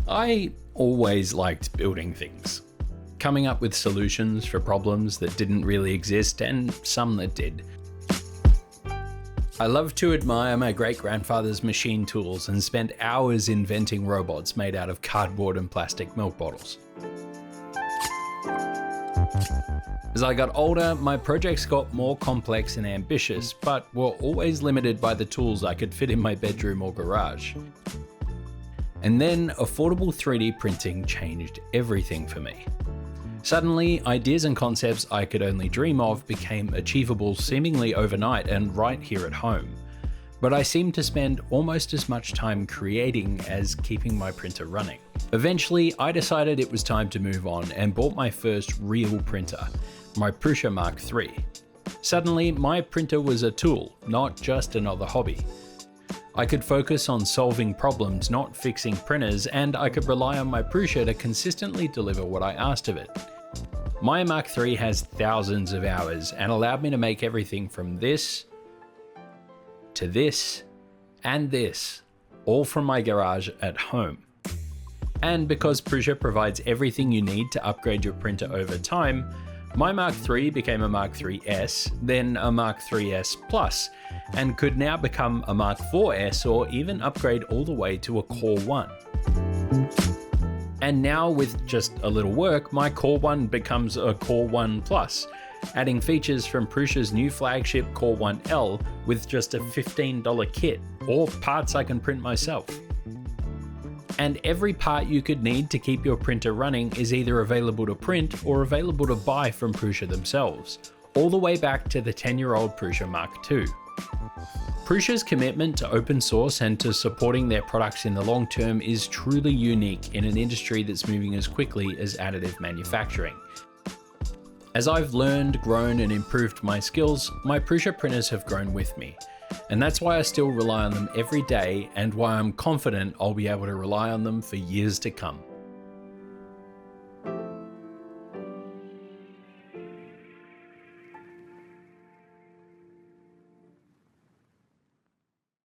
I always liked building things, coming up with solutions for problems that didn't really exist and some that did. I loved to admire my great-grandfather's machine tools and spent hours inventing robots made out of cardboard and plastic milk bottles. As I got older, my projects got more complex and ambitious, but were always limited by the tools I could fit in my bedroom or garage. And then affordable 3D printing changed everything for me. Suddenly, ideas and concepts I could only dream of became achievable seemingly overnight and right here at home. But I seemed to spend almost as much time creating as keeping my printer running. Eventually, I decided it was time to move on and bought my first real printer, my Prusa Mark III. Suddenly, my printer was a tool, not just another hobby. I could focus on solving problems, not fixing printers, and I could rely on my Prusa to consistently deliver what I asked of it. My Mark III has thousands of hours and allowed me to make everything from this to this and this, all from my garage at home. And because Prusa provides everything you need to upgrade your printer over time, my Mark III became a Mark III's, then a Mark III's Plus, and could now become a Mark IV's or even upgrade all the way to a Core 1. And now with just a little work, my Core 1 becomes a Core 1 Plus, adding features from Prusa's new flagship Core 1L with just a $15 kit, or parts I can print myself. And every part you could need to keep your printer running is either available to print or available to buy from Prusa themselves, all the way back to the 10-year-old Prusa Mark II. Prusa's commitment to open source and to supporting their products in the long term is truly unique in an industry that's moving as quickly as additive manufacturing. As I've learned, grown, and improved my skills, my Prusa printers have grown with me. And that's why I still rely on them every day and why I'm confident I'll be able to rely on them for years to come.